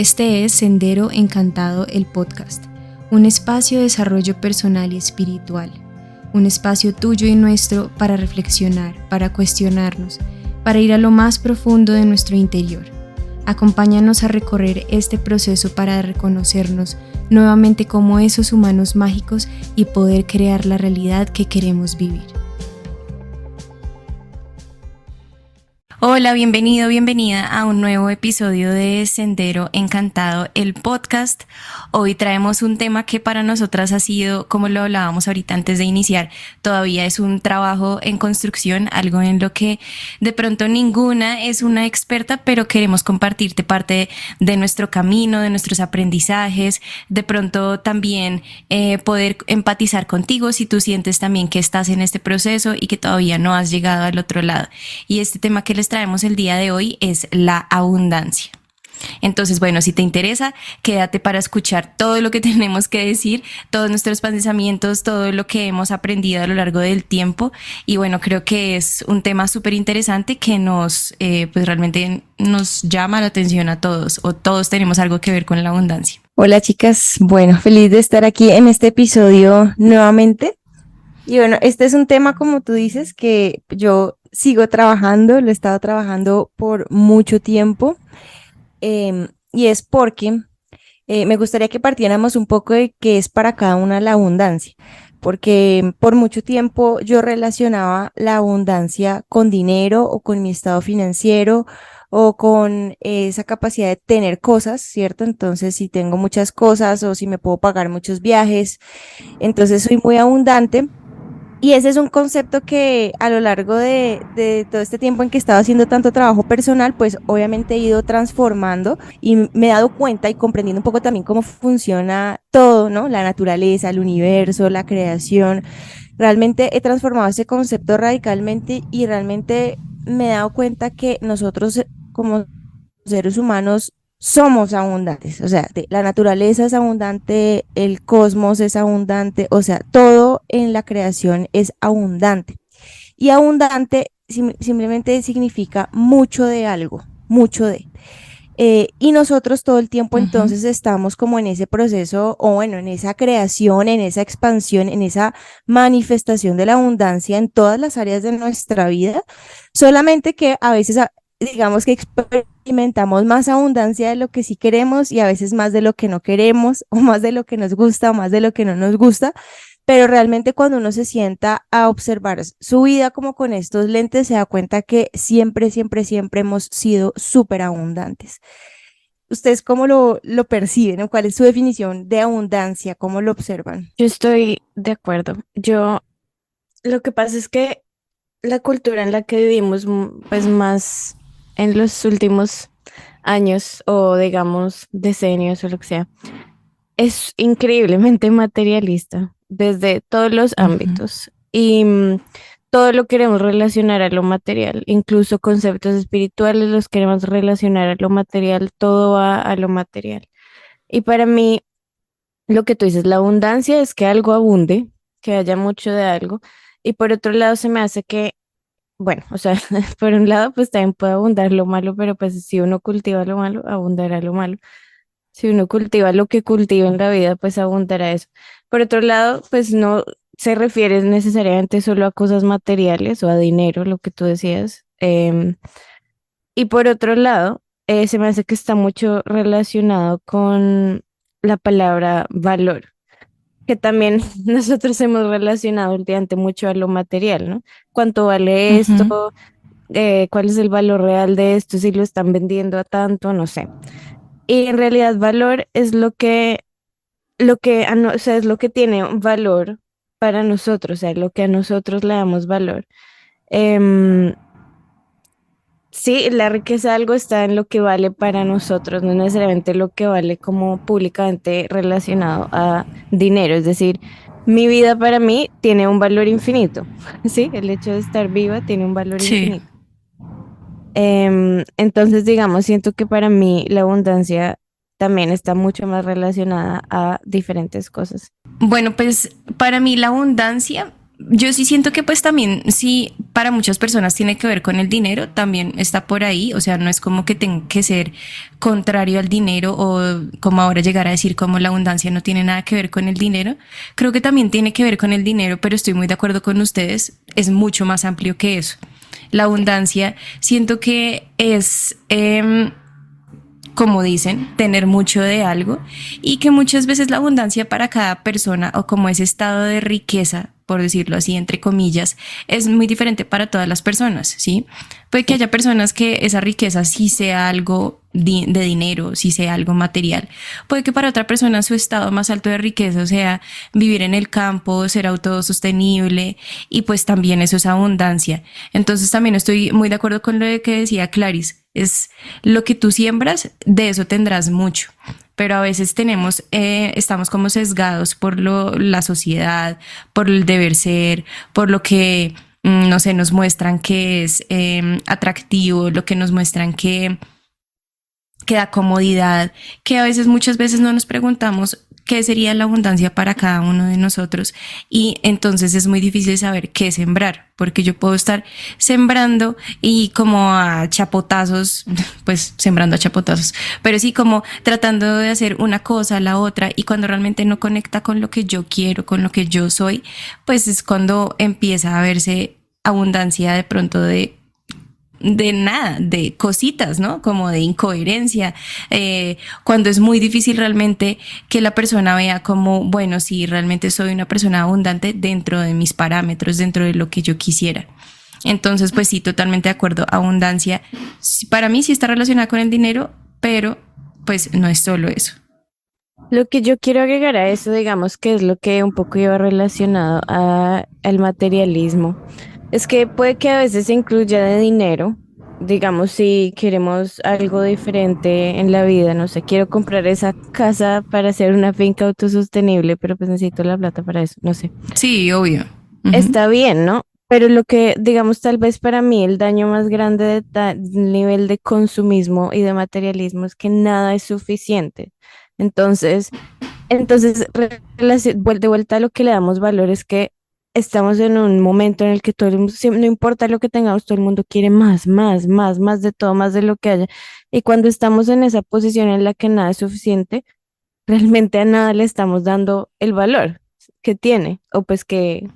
Este es Sendero Encantado, el podcast, un espacio de desarrollo personal y espiritual, un espacio tuyo y nuestro para reflexionar, para cuestionarnos, para ir a lo más profundo de nuestro interior. Acompáñanos a recorrer este proceso para reconocernos nuevamente como esos humanos mágicos y poder crear la realidad que queremos vivir. Hola, bienvenido, bienvenida a un nuevo episodio de Sendero Encantado, el podcast. Hoy traemos un tema que para nosotras ha sido, como lo hablábamos ahorita antes de iniciar, todavía es un trabajo en construcción, algo en lo que de pronto ninguna es una experta, pero queremos compartirte parte de nuestro camino, de nuestros aprendizajes, de pronto también poder empatizar contigo si tú sientes también que estás en este proceso y que todavía no has llegado al otro lado. Y este tema que les traemos el día de hoy es la abundancia. Entonces, bueno, si te interesa, quédate para escuchar todo lo que tenemos que decir, todos nuestros pensamientos, todo lo que hemos aprendido a lo largo del tiempo. Y bueno, creo que es un tema súper interesante que pues realmente nos llama la atención a todos, o todos tenemos algo que ver con la abundancia. Hola chicas, bueno, feliz de estar aquí en este episodio nuevamente. Y bueno, este es un tema, como tú dices, que yo sigo trabajando, lo he estado trabajando por mucho tiempo, y es porque me gustaría que partiéramos un poco de qué es para cada una la abundancia, porque por mucho tiempo yo relacionaba la abundancia con dinero o con mi estado financiero o con esa capacidad de tener cosas, ¿cierto? Entonces, si tengo muchas cosas o si me puedo pagar muchos viajes, entonces soy muy abundante. Y ese es un concepto que a lo largo de todo este tiempo en que he estado haciendo tanto trabajo personal, pues obviamente he ido transformando y me he dado cuenta y comprendiendo un poco también cómo funciona todo, ¿no? La naturaleza, el universo, la creación. Realmente he transformado ese concepto radicalmente y realmente me he dado cuenta que nosotros como seres humanos somos abundantes, o sea, la naturaleza es abundante, el cosmos es abundante, o sea, todo en la creación es abundante. Y abundante simplemente significa mucho de algo, mucho de. Y nosotros todo el tiempo Uh-huh. entonces estamos como en ese proceso, o bueno, en esa creación, en esa expansión, en esa manifestación de la abundancia en todas las áreas de nuestra vida, solamente que a veces digamos que experimentamos más abundancia de lo que sí queremos y a veces más de lo que no queremos, o más de lo que nos gusta, o más de lo que no nos gusta. Pero realmente cuando uno se sienta a observar su vida como con estos lentes, se da cuenta que siempre, siempre, siempre hemos sido súper abundantes. ¿Ustedes cómo lo perciben o cuál es su definición de abundancia? ¿Cómo lo observan? Yo estoy de acuerdo. Lo que pasa es que la cultura en la que vivimos, pues más en los últimos años o digamos decenios o lo que sea, es increíblemente materialista desde todos los Uh-huh. ámbitos y todo lo queremos relacionar a lo material, incluso conceptos espirituales los queremos relacionar a lo material, todo va a lo material. Y para mí, lo que tú dices, la abundancia es que algo abunde, que haya mucho de algo. Y por otro lado se me hace que, bueno, o sea, por un lado pues también puede abundar lo malo, pero pues si uno cultiva lo malo, abundará lo malo. Si uno cultiva lo que cultiva en la vida, pues abundará eso. Por otro lado, pues no se refiere necesariamente solo a cosas materiales o a dinero, lo que tú decías. Y por otro lado, se me hace que está mucho relacionado con la palabra valor, que también nosotros hemos relacionado últimamente mucho a lo material, ¿no? ¿Cuánto vale Uh-huh. esto? ¿Cuál es el valor real de esto? Si lo están vendiendo a tanto, no sé. Y en realidad valor es o sea, es lo que tiene un valor para nosotros, o sea, lo que a nosotros le damos valor. Em, Sí, la riqueza de algo está en lo que vale para nosotros, no necesariamente lo que vale como públicamente relacionado a dinero. Es decir, mi vida para mí tiene un valor infinito. Sí, el hecho de estar viva tiene un valor Sí. infinito. Entonces, digamos, siento que para mí la abundancia también está mucho más relacionada a diferentes cosas. Bueno, pues para mí la abundancia yo sí siento que pues también, sí, para muchas personas tiene que ver con el dinero, también está por ahí, o sea, no es como que tenga que ser contrario al dinero o como ahora llegar a decir como la abundancia no tiene nada que ver con el dinero. Creo que también tiene que ver con el dinero, pero estoy muy de acuerdo con ustedes, es mucho más amplio que eso. La abundancia siento que es... como dicen, tener mucho de algo y que muchas veces la abundancia para cada persona o como ese estado de riqueza, por decirlo así, entre comillas, es muy diferente para todas las personas, ¿sí? Puede que haya personas que esa riqueza sí sea algo de dinero, sí sea algo material. Puede que para otra persona su estado más alto de riqueza sea vivir en el campo, ser autosostenible y pues también eso es abundancia. Entonces también estoy muy de acuerdo con lo que decía Clarice, es lo que tú siembras, de eso tendrás mucho. Pero a veces estamos como sesgados por la sociedad, por el deber ser, por lo que, no sé, nos muestran que es atractivo, lo que nos muestran que da comodidad, que a veces, muchas veces no nos preguntamos qué sería la abundancia para cada uno de nosotros y entonces es muy difícil saber qué sembrar, porque yo puedo estar sembrando y como a chapotazos, pues sembrando a chapotazos, pero sí como tratando de hacer una cosa, la otra y cuando realmente no conecta con lo que yo quiero, con lo que yo soy, pues es cuando empieza a verse abundancia de pronto de nada, de cositas, ¿no? Como de incoherencia, cuando es muy difícil realmente que la persona vea como, bueno, sí, realmente soy una persona abundante dentro de mis parámetros, dentro de lo que yo quisiera. Entonces, pues sí, totalmente de acuerdo, abundancia, para mí sí está relacionada con el dinero, pero pues no es solo eso. Lo que yo quiero agregar a eso, digamos que es lo que un poco lleva relacionado al materialismo, es que puede que a veces se incluya de dinero, digamos si queremos algo diferente en la vida, no sé, quiero comprar esa casa para hacer una finca autosostenible, pero pues necesito la plata para eso, no sé. Sí, obvio. Ujú. Está bien, ¿no? Pero lo que, digamos, tal vez para mí el daño más grande de nivel de consumismo y de materialismo es que nada es suficiente. Entonces, de vuelta a lo que le damos valor es que estamos en un momento en el que todo el mundo, no importa lo que tengamos, todo el mundo quiere más, más, más, más de todo, más de lo que haya. Y cuando estamos en esa posición en la que nada es suficiente, realmente a nada le estamos dando el valor que tiene, o pues que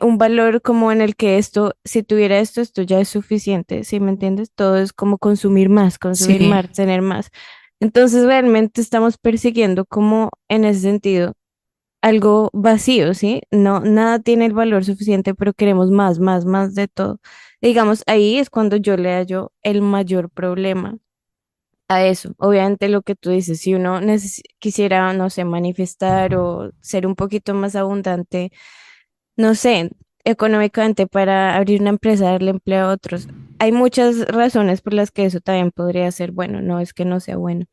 un valor como en el que esto, si tuviera esto, esto ya es suficiente, ¿sí me entiendes? Todo es como consumir Sí, más, tener más. Entonces realmente estamos persiguiendo como en ese sentido algo vacío, ¿sí? No, nada tiene el valor suficiente, pero queremos más, más, más de todo. Digamos, ahí es cuando yo le hallo el mayor problema a eso. Obviamente lo que tú dices, si uno quisiera, no sé, manifestar o ser un poquito más abundante, no sé, económicamente para abrir una empresa, darle empleo a otros. Hay muchas razones por las que eso también podría ser bueno, no es que no sea bueno,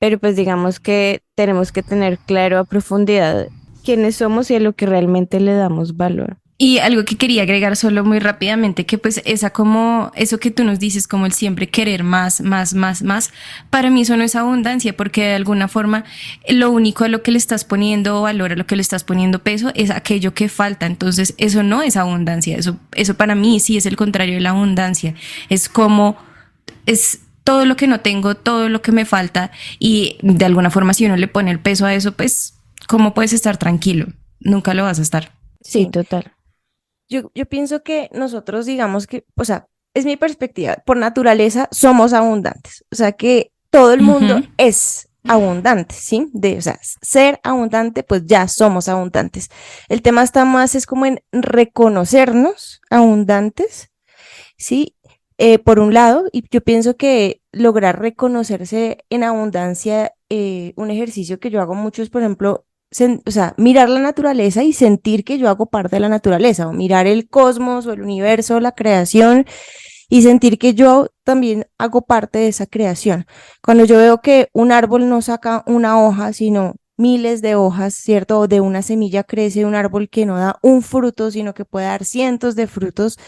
pero pues digamos que tenemos que tener claro a profundidad quiénes somos y a lo que realmente le damos valor. y algo que quería agregar solo muy rápidamente, que pues esa como, eso que tú nos dices, como el siempre querer más, más, más, más, para mí eso no es abundancia, porque de alguna forma lo único a lo que le estás poniendo valor, a lo que le estás poniendo peso, es aquello que falta. Entonces eso no es abundancia, eso para mí sí es el contrario de la abundancia. Es como, es todo lo que no tengo, todo lo que me falta, y de alguna forma si uno le pone el peso a eso, pues, ¿cómo puedes estar tranquilo? Nunca lo vas a estar. Sí, Sí, total. yo pienso que nosotros, digamos que, o sea, es mi perspectiva, por naturaleza somos abundantes, o sea que todo el mundo Ujú. es abundante, ¿sí? O sea, ser abundante, pues ya somos abundantes. El tema está más, es como en reconocernos abundantes, ¿sí? Por un lado, y yo pienso que lograr reconocerse en abundancia, un ejercicio que yo hago mucho es, por ejemplo, o sea, mirar la naturaleza y sentir que yo hago parte de la naturaleza, o mirar el cosmos o el universo, la creación, y sentir que yo también hago parte de esa creación. Cuando yo veo que un árbol no saca una hoja, sino miles de hojas, ¿cierto? O de una semilla crece un árbol que no da un fruto, sino que puede dar cientos de frutos,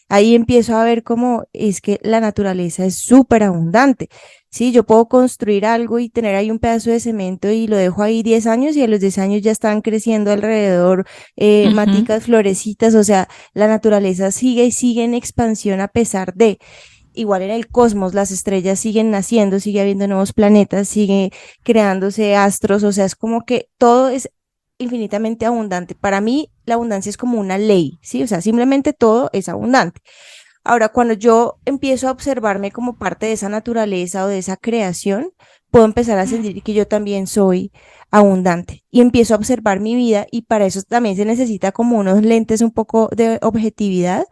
ahí empiezo a ver cómo es que la naturaleza es súper abundante. Sí, yo puedo construir algo y tener ahí un pedazo de cemento y lo dejo ahí 10 años y a los 10 años ya están creciendo alrededor Ujú. maticas, florecitas, o sea, la naturaleza sigue y sigue en expansión a pesar de, igual en el cosmos, las estrellas siguen naciendo, sigue habiendo nuevos planetas, sigue creándose astros, o sea, es como que todo es infinitamente abundante. Para mí, la abundancia es como una ley, ¿sí? O sea, simplemente todo es abundante. Ahora, cuando yo empiezo a observarme como parte de esa naturaleza o de esa creación, puedo empezar a sentir que yo también soy abundante y empiezo a observar mi vida y para eso también se necesita como unos lentes un poco de objetividad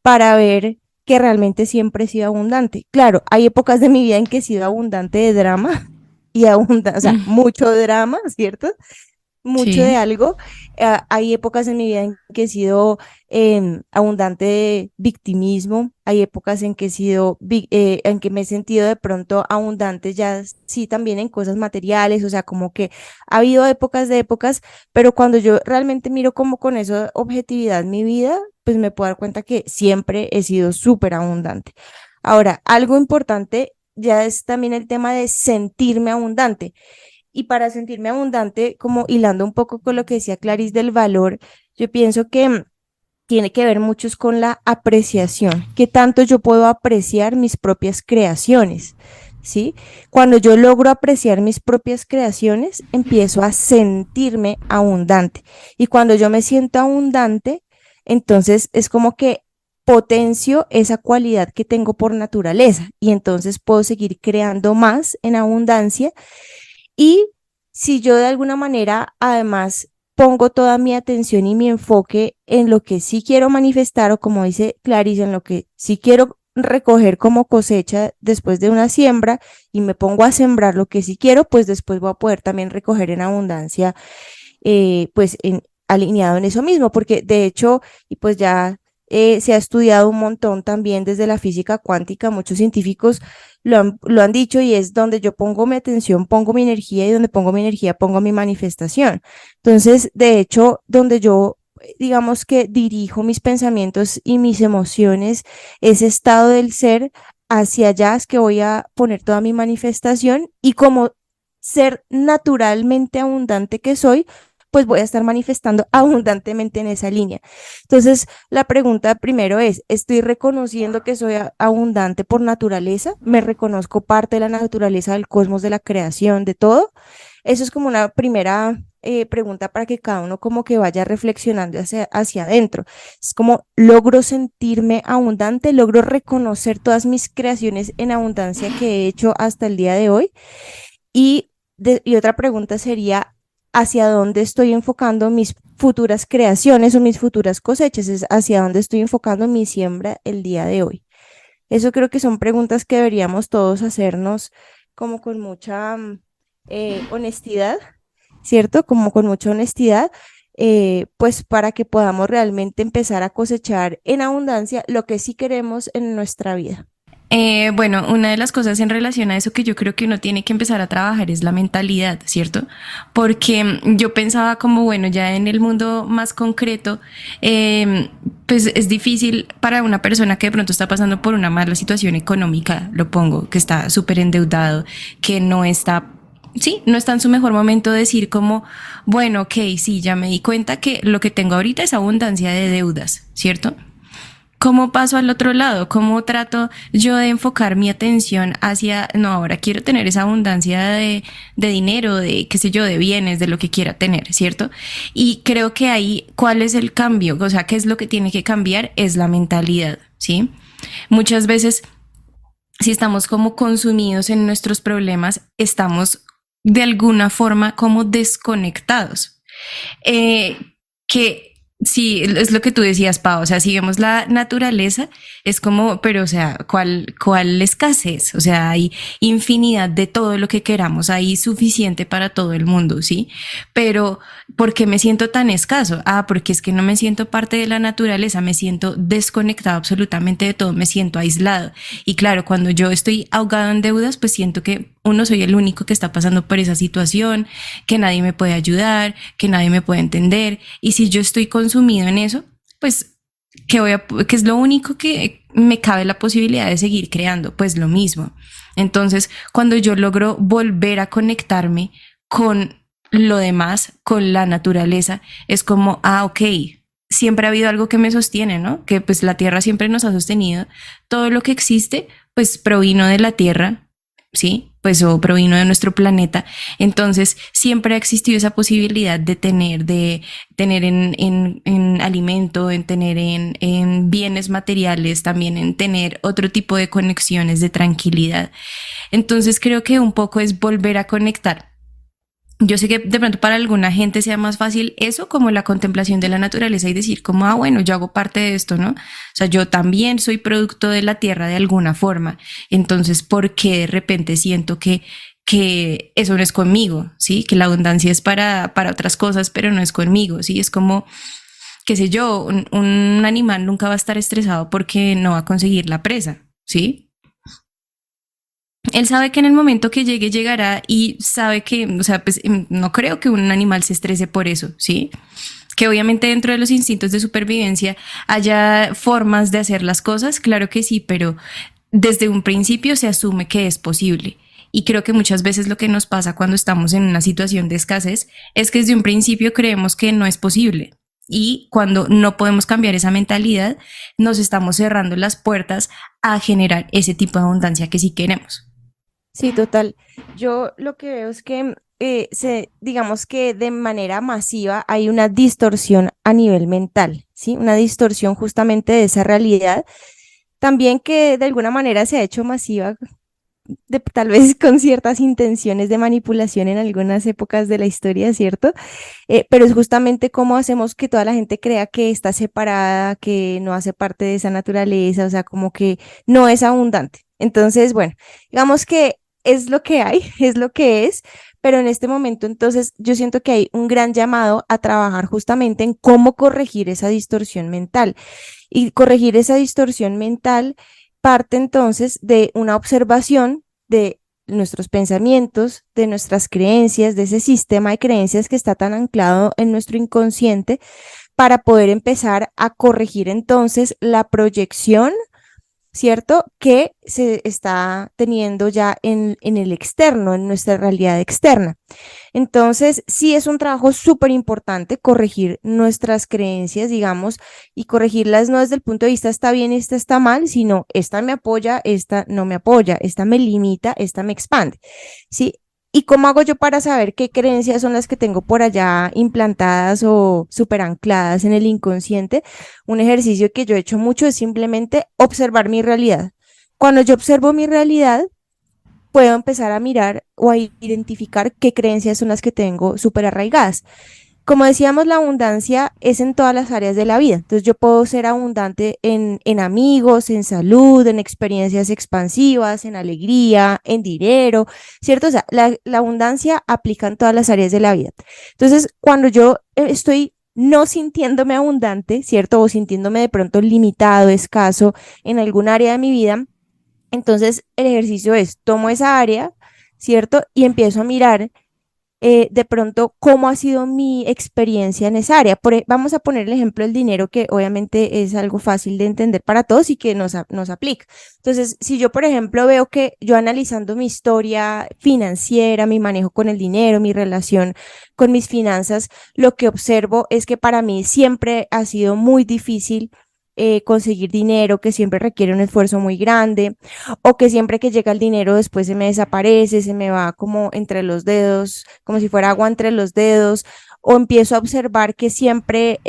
para ver que realmente siempre he sido abundante. Claro, hay épocas de mi vida en que he sido abundante de drama y abundante, o sea, Mm. mucho drama, ¿cierto? Mucho de Sí. algo. Hay épocas en mi vida en que he sido abundante de victimismo, hay épocas en que he sido, en que me he sentido de pronto abundante ya sí también en cosas materiales, o sea, como que ha habido épocas de épocas, pero cuando yo realmente miro como con esa objetividad mi vida, pues me puedo dar cuenta que siempre he sido súper abundante. Ahora, algo importante ya es también el tema de sentirme abundante. Y para sentirme abundante, como hilando un poco con lo que decía Clarice del valor, yo pienso que tiene que ver mucho con la apreciación, qué tanto yo puedo apreciar mis propias creaciones, ¿sí? Cuando yo logro apreciar mis propias creaciones, empiezo a sentirme abundante. Y cuando yo me siento abundante, entonces es como que potencio esa cualidad que tengo por naturaleza y entonces puedo seguir creando más en abundancia y si yo de alguna manera además pongo toda mi atención y mi enfoque en lo que sí quiero manifestar o como dice Clarice, en lo que sí quiero recoger como cosecha después de una siembra y me pongo a sembrar lo que sí quiero, pues después voy a poder también recoger en abundancia, pues alineado en eso mismo, porque de hecho, y pues ya se ha estudiado un montón también desde la física cuántica, muchos científicos lo han dicho y es donde yo pongo mi atención, pongo mi energía y donde pongo mi energía, pongo mi manifestación. Entonces, de hecho, donde yo digamos que dirijo mis pensamientos y mis emociones, ese estado del ser, hacia allá es que voy a poner toda mi manifestación y como ser naturalmente abundante que soy, pues voy a estar manifestando abundantemente en esa línea. Entonces, la pregunta primero es, ¿estoy reconociendo que soy abundante por naturaleza? ¿Me reconozco parte de la naturaleza del cosmos, de la creación, de todo? Eso es como una primera pregunta para que cada uno como que vaya reflexionando hacia adentro. Es como, ¿logro sentirme abundante? ¿Logro reconocer todas mis creaciones en abundancia que he hecho hasta el día de hoy? Y otra pregunta sería, ¿hacia dónde estoy enfocando mis futuras creaciones o mis futuras cosechas? Es hacia dónde estoy enfocando mi siembra el día de hoy. Eso creo que son preguntas que deberíamos todos hacernos como con mucha honestidad, ¿cierto? Como con mucha honestidad, pues para que podamos realmente empezar a cosechar en abundancia lo que sí queremos en nuestra vida. Bueno, una de las cosas en relación a eso que yo creo que uno tiene que empezar a trabajar es la mentalidad, ¿cierto? Porque yo pensaba como, bueno, ya en el mundo más concreto, pues es difícil para una persona que de pronto está pasando por una mala situación económica, lo pongo, que está súper endeudado, que no está, sí, no está en su mejor momento decir como, bueno, ok, sí, ya me di cuenta que lo que tengo ahorita es abundancia de deudas, ¿cierto? ¿Cómo paso al otro lado? ¿Cómo trato yo de enfocar mi atención hacia, no, ahora quiero tener esa abundancia de dinero, de qué sé yo, de bienes, de lo que quiera tener, ¿cierto? Y creo que ahí, ¿cuál es el cambio? O sea, ¿qué es lo que tiene que cambiar? Es la mentalidad, ¿sí? Muchas veces, si estamos como consumidos en nuestros problemas, estamos de alguna forma como desconectados. Eh, que sí, es lo que tú decías, Pau, o sea, si vemos la naturaleza, es como, pero o sea, ¿cuál escasez? O sea, hay infinidad de todo lo que queramos, hay suficiente para todo el mundo, ¿sí? Pero, ¿por qué me siento tan escaso? Ah, porque es que no me siento parte de la naturaleza, me siento desconectado absolutamente de todo, me siento aislado. Y claro, cuando yo estoy ahogado en deudas, pues siento que uno soy el único que está pasando por esa situación, que nadie me puede ayudar, que nadie me puede entender. Y si yo estoy consumido en eso, pues que es lo único que me cabe la posibilidad de seguir creando, pues lo mismo. Entonces, cuando yo logro volver a conectarme con lo demás, con la naturaleza, es como, ok, siempre ha habido algo que me sostiene, ¿no? Que pues la tierra siempre nos ha sostenido. Todo lo que existe, pues provino de la tierra, ¿sí? Pues o provino de nuestro planeta. Entonces, siempre ha existido esa posibilidad de tener en alimento, en tener en bienes materiales, también en tener otro tipo de conexiones de tranquilidad. Entonces, creo que un poco es volver a conectar. Yo sé que de pronto para alguna gente sea más fácil eso, como la contemplación de la naturaleza y decir como, bueno, yo hago parte de esto, ¿no? O sea, yo también soy producto de la tierra de alguna forma. Entonces, ¿por qué de repente siento que eso no es conmigo? ¿Sí? Que la abundancia es para otras cosas, pero no es conmigo, ¿sí? Es como, qué sé yo, un animal nunca va a estar estresado porque no va a conseguir la presa, ¿sí? Él sabe que en el momento que llegue, llegará y sabe que, o sea, pues no creo que un animal se estrese por eso, ¿sí? Que obviamente dentro de los instintos de supervivencia haya formas de hacer las cosas, claro que sí, pero desde un principio se asume que es posible. Y creo que muchas veces lo que nos pasa cuando estamos en una situación de escasez es que desde un principio creemos que no es posible. Y cuando no podemos cambiar esa mentalidad, nos estamos cerrando las puertas a generar ese tipo de abundancia que sí queremos. Sí, total. Yo lo que veo es que digamos que de manera masiva hay una distorsión a nivel mental, ¿sí? Una distorsión justamente de esa realidad. También que de alguna manera se ha hecho masiva, tal vez con ciertas intenciones de manipulación en algunas épocas de la historia, ¿cierto? Pero es justamente cómo hacemos que toda la gente crea que está separada, que no hace parte de esa naturaleza, o sea, como que no es abundante. Entonces, bueno, digamos que es lo que hay, es lo que es, pero en este momento entonces yo siento que hay un gran llamado a trabajar justamente en cómo corregir esa distorsión mental. Y corregir esa distorsión mental parte entonces de una observación de nuestros pensamientos, de nuestras creencias, de ese sistema de creencias que está tan anclado en nuestro inconsciente para poder empezar a corregir entonces la proyección, ¿cierto? Que se está teniendo ya en el externo, en nuestra realidad externa. Entonces, sí es un trabajo súper importante corregir nuestras creencias, digamos, y corregirlas no desde el punto de vista está bien, esta está mal, sino esta me apoya, esta no me apoya, esta me limita, esta me expande, ¿sí? ¿Y cómo hago yo para saber qué creencias son las que tengo por allá implantadas o súper ancladas en el inconsciente? Un ejercicio que yo he hecho mucho es simplemente observar mi realidad. Cuando yo observo mi realidad, puedo empezar a mirar o a identificar qué creencias son las que tengo súper arraigadas. Como decíamos, la abundancia es en todas las áreas de la vida. Entonces yo puedo ser abundante en amigos, en salud, en experiencias expansivas, en alegría, en dinero, ¿cierto? O sea, la abundancia aplica en todas las áreas de la vida. Entonces, cuando yo estoy no sintiéndome abundante, ¿cierto? O sintiéndome de pronto limitado, escaso en algún área de mi vida, entonces, el ejercicio es, tomo esa área, ¿cierto? Y empiezo a mirar de pronto cómo ha sido mi experiencia en esa área. Vamos a poner el ejemplo del dinero, que obviamente es algo fácil de entender para todos y que nos aplica. Entonces, si yo, por ejemplo, veo que yo analizando mi historia financiera, mi manejo con el dinero, mi relación con mis finanzas, lo que observo es que para mí siempre ha sido muy difícil conseguir dinero, que siempre requiere un esfuerzo muy grande, o que siempre que llega el dinero después se me desaparece, se me va como entre los dedos, como si fuera agua entre los dedos, o empiezo a observar que siempre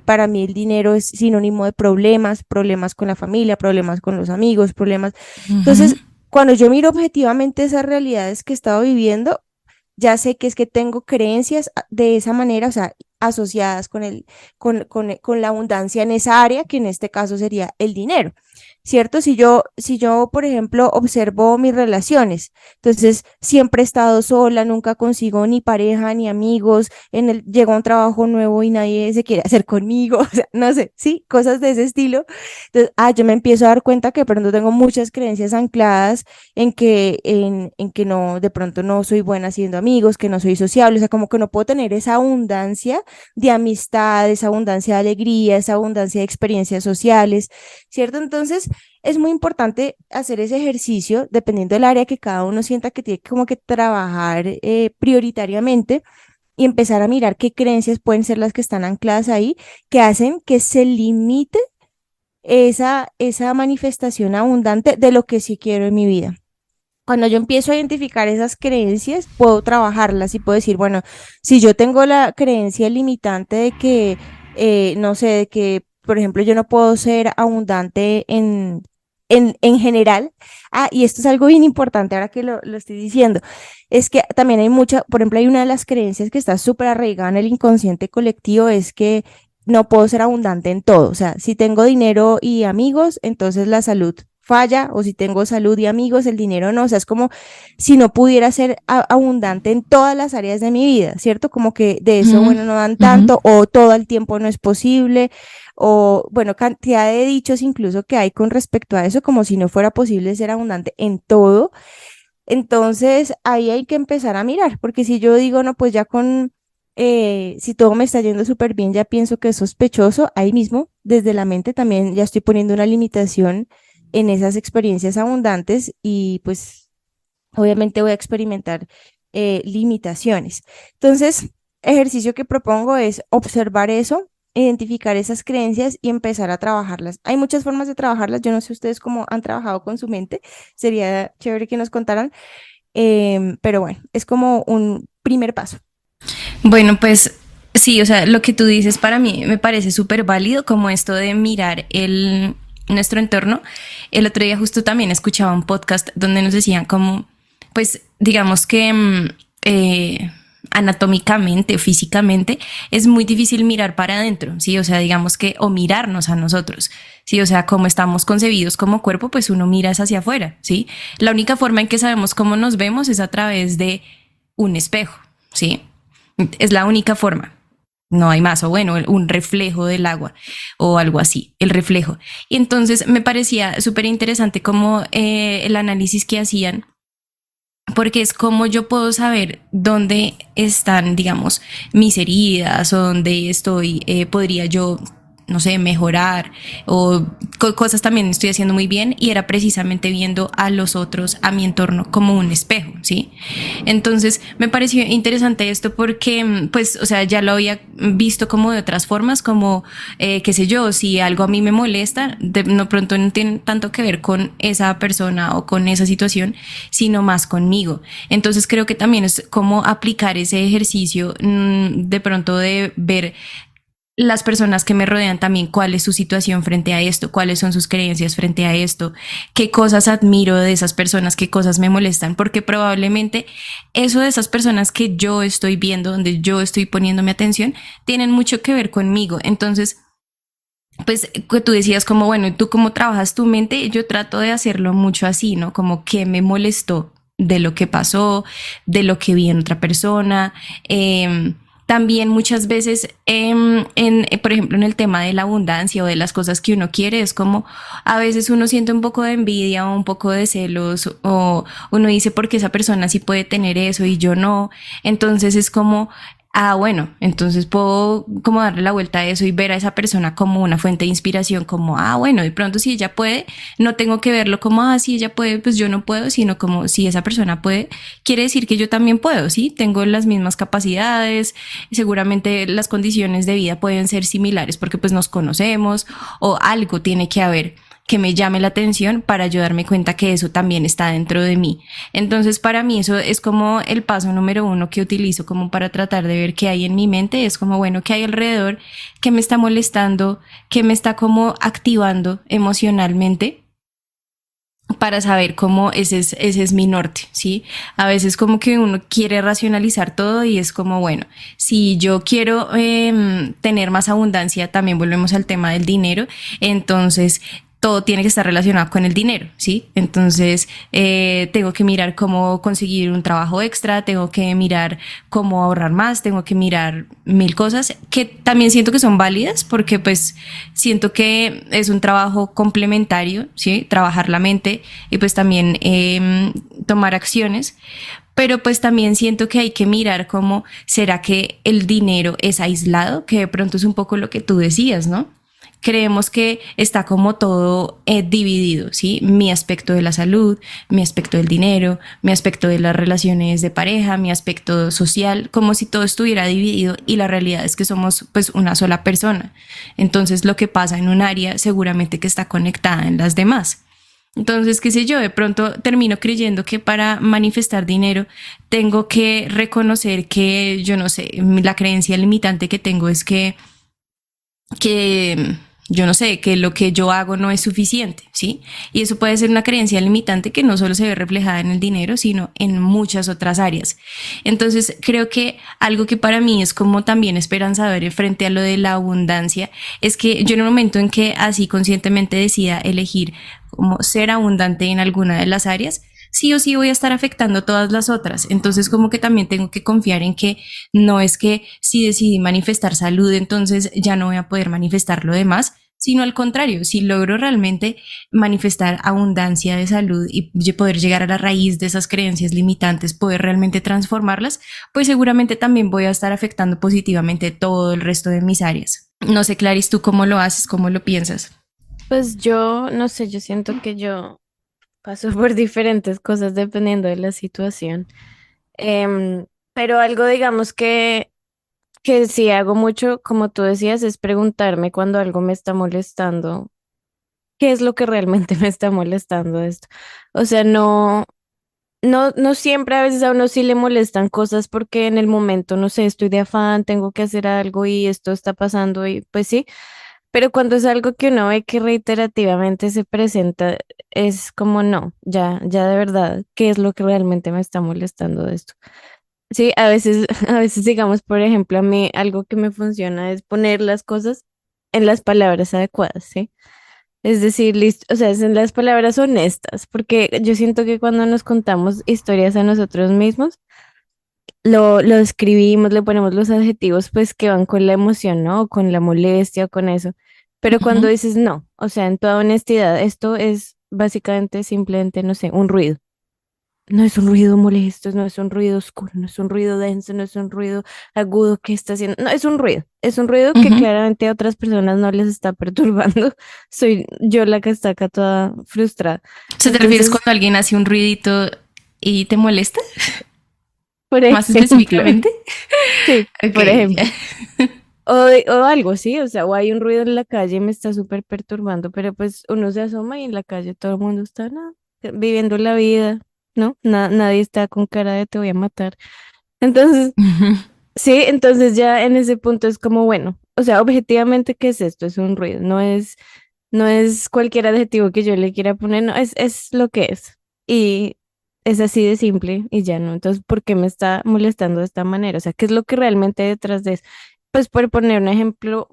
para mí el dinero es sinónimo de problemas, problemas con la familia, problemas con los amigos, problemas. Entonces, cuando yo miro objetivamente esas realidades que he estado viviendo, ya sé que es que tengo creencias de esa manera, o sea, asociadas con la abundancia en esa área, que en este caso sería el dinero. ¿cierto? Si yo, por ejemplo, observo mis relaciones, entonces siempre he estado sola, nunca consigo ni pareja ni amigos, llego a un trabajo nuevo y nadie se quiere hacer conmigo, o sea, no sé, sí, cosas de ese estilo. Entonces, yo me empiezo a dar cuenta que de pronto tengo muchas creencias ancladas en que no, de pronto no soy buena haciendo amigos, que no soy sociable, o sea, como que no puedo tener esa abundancia de amistad, esa abundancia de alegría, esa abundancia de experiencias sociales, ¿cierto? Entonces, es muy importante hacer ese ejercicio, dependiendo del área que cada uno sienta que tiene como que trabajar prioritariamente y empezar a mirar qué creencias pueden ser las que están ancladas ahí, que hacen que se limite esa manifestación abundante de lo que sí quiero en mi vida. Cuando yo empiezo a identificar esas creencias, puedo trabajarlas y puedo decir, bueno, si yo tengo la creencia limitante de que, no sé, de que, por ejemplo, yo no puedo ser abundante en general, y esto es algo bien importante ahora que lo estoy diciendo, es que también hay mucha, por ejemplo, hay una de las creencias que está súper arraigada en el inconsciente colectivo, es que no puedo ser abundante en todo, o sea, si tengo dinero y amigos, entonces la salud falla, o si tengo salud y amigos, el dinero no, o sea, es como si no pudiera ser abundante en todas las áreas de mi vida, ¿cierto? Como que de eso, Ujú, bueno, no dan ujú. tanto, o todo el tiempo no es posible, o bueno, cantidad de dichos incluso que hay con respecto a eso, como si no fuera posible ser abundante en todo. Entonces, ahí hay que empezar a mirar, porque si yo digo, no, pues ya si todo me está yendo súper bien, ya pienso que es sospechoso, ahí mismo, desde la mente también ya estoy poniendo una limitación en esas experiencias abundantes y pues obviamente voy a experimentar limitaciones. Entonces, ejercicio que propongo es observar eso, identificar esas creencias y empezar a trabajarlas. Hay muchas formas de trabajarlas. Yo no sé ustedes cómo han trabajado con su mente. Sería chévere que nos contaran. Pero bueno, es como un primer paso. Bueno, pues sí, o sea, lo que tú dices para mí me parece súper válido, como esto de mirar nuestro entorno. El otro día justo también escuchaba un podcast donde nos decían como, pues digamos que anatómicamente o físicamente es muy difícil mirar para adentro, ¿sí? O sea, digamos que, o mirarnos a nosotros, ¿sí? O sea, como estamos concebidos como cuerpo, pues uno mira hacia afuera, ¿sí? La única forma en que sabemos cómo nos vemos es a través de un espejo, ¿sí? Es la única forma. No hay más, o bueno, un reflejo del agua o algo así, el reflejo. Y entonces me parecía súper interesante como el análisis que hacían, porque es como yo puedo saber dónde están, digamos, mis heridas o dónde estoy, podría yo, no sé, mejorar o cosas también estoy haciendo muy bien y era precisamente viendo a los otros, a mi entorno como un espejo, ¿sí? Entonces me pareció interesante esto porque, pues, o sea, ya lo había visto como de otras formas, como, qué sé yo, si algo a mí me molesta, no pronto no tiene tanto que ver con esa persona o con esa situación, sino más conmigo. Entonces creo que también es como aplicar ese ejercicio de pronto de ver las personas que me rodean también cuál es su situación frente a esto, cuáles son sus creencias frente a esto, qué cosas admiro de esas personas, qué cosas me molestan, porque probablemente eso de esas personas que yo estoy viendo, donde yo estoy poniendo mi atención, tienen mucho que ver conmigo. Entonces, pues que tú decías como, bueno, ¿y tú cómo trabajas tu mente? Yo trato de hacerlo mucho así, ¿no? Como que me molestó de lo que pasó, de lo que vi en otra persona. También muchas veces, por ejemplo, en el tema de la abundancia o de las cosas que uno quiere, es como a veces uno siente un poco de envidia o un poco de celos o uno dice, ¿por qué esa persona sí puede tener eso y yo no? Entonces es como bueno, entonces puedo como darle la vuelta a eso y ver a esa persona como una fuente de inspiración, como, bueno, de pronto si ella puede, no tengo que verlo como, si ella puede, pues yo no puedo, sino como si esa persona puede, quiere decir que yo también puedo, ¿sí? Tengo las mismas capacidades, seguramente las condiciones de vida pueden ser similares porque pues nos conocemos o algo tiene que haber que me llame la atención para yo darme cuenta que eso también está dentro de mí. Entonces, para mí eso es como el paso número uno que utilizo como para tratar de ver qué hay en mi mente. Es como, bueno, qué hay alrededor, qué me está molestando, qué me está como activando emocionalmente para saber cómo ese es mi norte, ¿sí? A veces como que uno quiere racionalizar todo y es como, bueno, si yo quiero tener más abundancia, también volvemos al tema del dinero, entonces todo tiene que estar relacionado con el dinero, ¿sí? Entonces, tengo que mirar cómo conseguir un trabajo extra, tengo que mirar cómo ahorrar más, tengo que mirar mil cosas que también siento que son válidas porque pues siento que es un trabajo complementario, ¿sí? Trabajar la mente y pues también tomar acciones, pero pues también siento que hay que mirar cómo será que el dinero es aislado, que de pronto es un poco lo que tú decías, ¿no? Creemos que está como todo dividido, ¿sí? Mi aspecto de la salud, mi aspecto del dinero, mi aspecto de las relaciones de pareja, mi aspecto social, como si todo estuviera dividido y la realidad es que somos pues una sola persona. Entonces lo que pasa en un área seguramente que está conectada en las demás. Entonces, qué sé yo, de pronto termino creyendo que para manifestar dinero tengo que reconocer que, yo no sé, la creencia limitante que tengo es que yo no sé, que lo que yo hago no es suficiente, ¿sí? Y eso puede ser una creencia limitante que no solo se ve reflejada en el dinero, sino en muchas otras áreas. Entonces, creo que algo que para mí es como también esperanzador frente a lo de la abundancia, es que yo en un momento en que así conscientemente decida elegir como ser abundante en alguna de las áreas, sí o sí voy a estar afectando todas las otras. Entonces, como que también tengo que confiar en que no es que si decidí manifestar salud, entonces ya no voy a poder manifestar lo demás, sino al contrario, si logro realmente manifestar abundancia de salud y poder llegar a la raíz de esas creencias limitantes, poder realmente transformarlas, pues seguramente también voy a estar afectando positivamente todo el resto de mis áreas. No sé, Clarice, ¿tú cómo lo haces? ¿Cómo lo piensas? Pues yo, no sé, yo siento que yo paso por diferentes cosas dependiendo de la situación. Em, pero algo, digamos que sí hago mucho, como tú decías, es preguntarme cuando algo me está molestando, ¿qué es lo que realmente me está molestando esto? O sea, no siempre, a veces a uno sí le molestan cosas porque en el momento, no sé, estoy de afán, tengo que hacer algo y esto está pasando y pues sí, pero cuando es algo que uno ve que reiterativamente se presenta, es como no, ya de verdad, ¿qué es lo que realmente me está molestando de esto? Sí, a veces, a veces digamos, por ejemplo, a mí algo que me funciona es poner las cosas en las palabras adecuadas, ¿sí? Es decir, listo, o sea, es en las palabras honestas, porque yo siento que cuando nos contamos historias a nosotros mismos, lo escribimos, le ponemos los adjetivos pues que van con la emoción, ¿no? O con la molestia o con eso. Pero cuando Ujú. dices no, o sea, en toda honestidad, esto es básicamente simplemente, no sé, un ruido. No es un ruido molesto, no es un ruido oscuro, no es un ruido denso, no es un ruido agudo que está haciendo. No, es un ruido que Ujú. claramente a otras personas no les está perturbando. Soy yo la que está acá toda frustrada. ¿Se te refieres Entonces, cuando alguien hace un ruidito y te molesta? por Más ejemplo, específicamente. sí, Ok. por ejemplo. O algo, sí, o sea, o hay un ruido en la calle y me está súper perturbando, pero pues uno se asoma y en la calle todo el mundo está viviendo la vida, ¿no? Nadie está con cara de te voy a matar. Entonces, sí, entonces ya en ese punto es como, bueno, o sea, objetivamente, ¿qué es esto? Es un ruido, no es cualquier adjetivo que yo le quiera poner, no, es lo que es. Y es así de simple y ya no. Entonces, ¿por qué me está molestando de esta manera? O sea, ¿qué es lo que realmente hay detrás de eso? Pues por poner un ejemplo,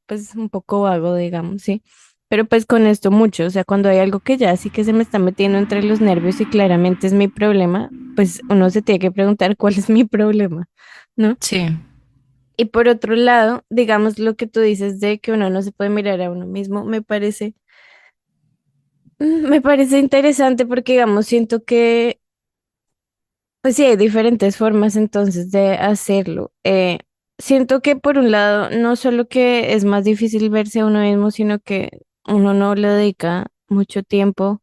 pues un poco vago, digamos, ¿sí? Pero pues con esto mucho, o sea, cuando hay algo que ya sí que se me está metiendo entre los nervios y claramente es mi problema, pues uno se tiene que preguntar cuál es mi problema, ¿no? Sí. Y por otro lado, digamos lo que tú dices de que uno no se puede mirar a uno mismo, me parece interesante porque, digamos, siento que, pues sí, hay diferentes formas entonces de hacerlo. Siento que por un lado, no solo que es más difícil verse a uno mismo, sino que uno no le dedica mucho tiempo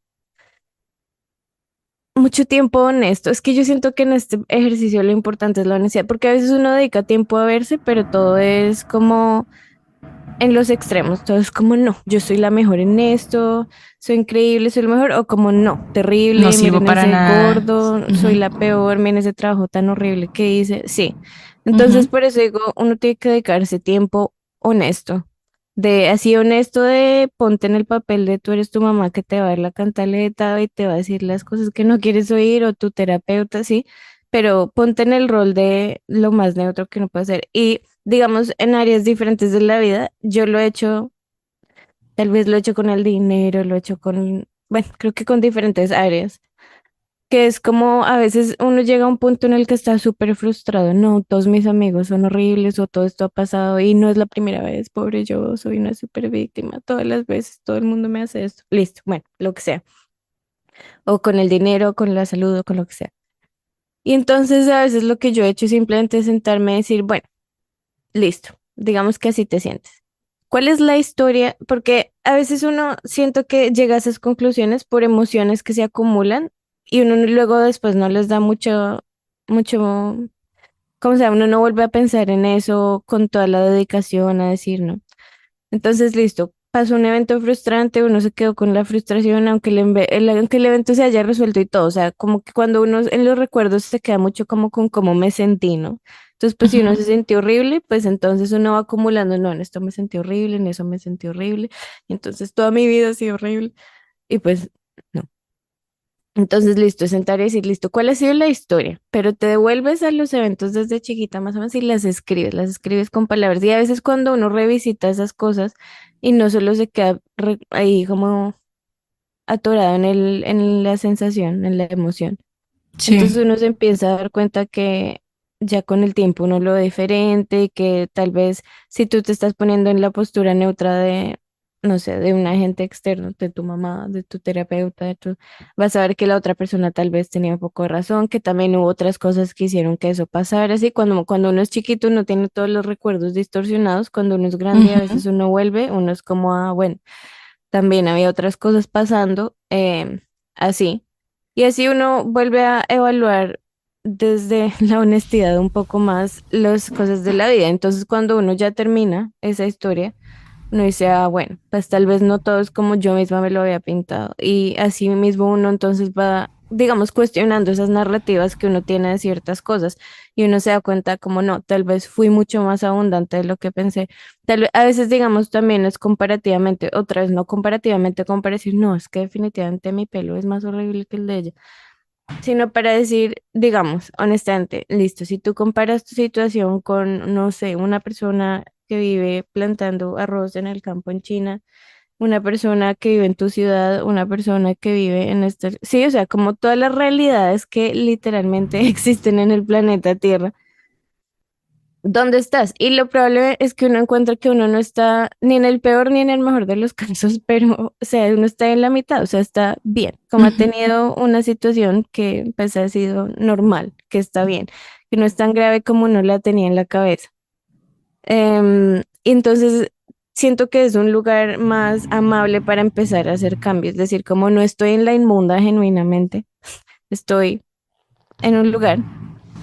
honesto. Es que yo siento que en este ejercicio lo importante es la honestidad, porque a veces uno dedica tiempo a verse, pero todo es como en los extremos, todo es como no, yo soy la mejor en esto, soy increíble, soy lo mejor, o como no, No terrible, sirvo miren para ese nada. gordo, soy Ujú. la peor, miren ese trabajo tan horrible que hice, sí. Entonces, Ujú. por eso digo, uno tiene que dedicarse tiempo honesto, de así honesto de ponte en el papel de tú eres tu mamá que te va a dar la cantaleta y te va a decir las cosas que no quieres oír, o tu terapeuta, sí, pero ponte en el rol de lo más neutro que uno puede ser. Y digamos, en áreas diferentes de la vida, yo lo he hecho Tal vez lo he hecho con el dinero, lo he hecho con, bueno, creo que con diferentes áreas, que es como a veces uno llega a un punto en el que está súper frustrado, no, todos mis amigos son horribles o todo esto ha pasado y no es la primera vez, pobre yo, soy una súper víctima, todas las veces todo el mundo me hace esto, listo, bueno, lo que sea, o con el dinero, con la salud, o con lo que sea. Y entonces a veces lo que yo he hecho es simplemente sentarme y decir, bueno, listo, digamos que así te sientes. ¿Cuál es la historia? Porque a veces uno siento que llega a esas conclusiones por emociones que se acumulan y uno luego después no les da mucho, ¿cómo se llama? Uno no vuelve a pensar en eso con toda la dedicación a decir no. Entonces, listo, pasó un evento frustrante, uno se quedó con la frustración, aunque el evento se haya resuelto y todo, o sea, como que cuando uno en los recuerdos se queda mucho como con cómo me sentí, ¿no? Entonces, pues si uno se sintió horrible, pues entonces uno va acumulando, no, en esto me sentí horrible, en eso me sentí horrible, y entonces toda mi vida ha sido horrible, y pues no. Entonces, listo, sentar y decir, listo, ¿cuál ha sido la historia? Pero te devuelves a los eventos desde chiquita más o menos y las escribes con palabras. Y a veces cuando uno revisita esas cosas y no solo se queda ahí como atorado en la sensación, en la emoción. Sí. Entonces uno se empieza a dar cuenta que ya con el tiempo uno lo ve diferente, que tal vez si tú te estás poniendo en la postura neutra de, no sé, de un agente externo, de tu mamá, de tu terapeuta, vas a ver que la otra persona tal vez tenía un poco de razón, que también hubo otras cosas que hicieron que eso pasara. Así cuando uno es chiquito uno tiene todos los recuerdos distorsionados, cuando uno es grande a Ujú. veces uno vuelve, uno es como, ah, bueno, también había otras cosas pasando, así. Y así uno vuelve a evaluar desde la honestidad un poco más las cosas de la vida. Entonces, cuando uno ya termina esa historia, uno dice, ah, bueno, pues tal vez no todo es como yo misma me lo había pintado. Y así mismo uno entonces va, digamos, cuestionando esas narrativas que uno tiene de ciertas cosas. Y uno se da cuenta como no, tal vez fui mucho más abundante de lo que pensé. Tal vez, a veces, digamos, también es comparativamente, otra vez no comparativamente, como para decir, no, es que definitivamente mi pelo es más horrible que el de ella, sino para decir, digamos, honestamente, listo, si tú comparas tu situación con, no sé, una persona que vive plantando arroz en el campo en China, una persona que vive en tu ciudad, una persona que vive en este, sí, o sea, como todas las realidades que literalmente existen en el planeta Tierra. ¿Dónde estás? Y lo probable es que uno encuentre que uno no está ni en el peor ni en el mejor de los casos, pero, o sea, uno está en la mitad, o sea, está bien, como ha Ujú. tenido una situación que pues ha sido normal, que está bien, que no es tan grave como uno la tenía en la cabeza. Y entonces siento que es un lugar más amable para empezar a hacer cambios, es decir, como no estoy en la inmunda genuinamente, estoy en un lugar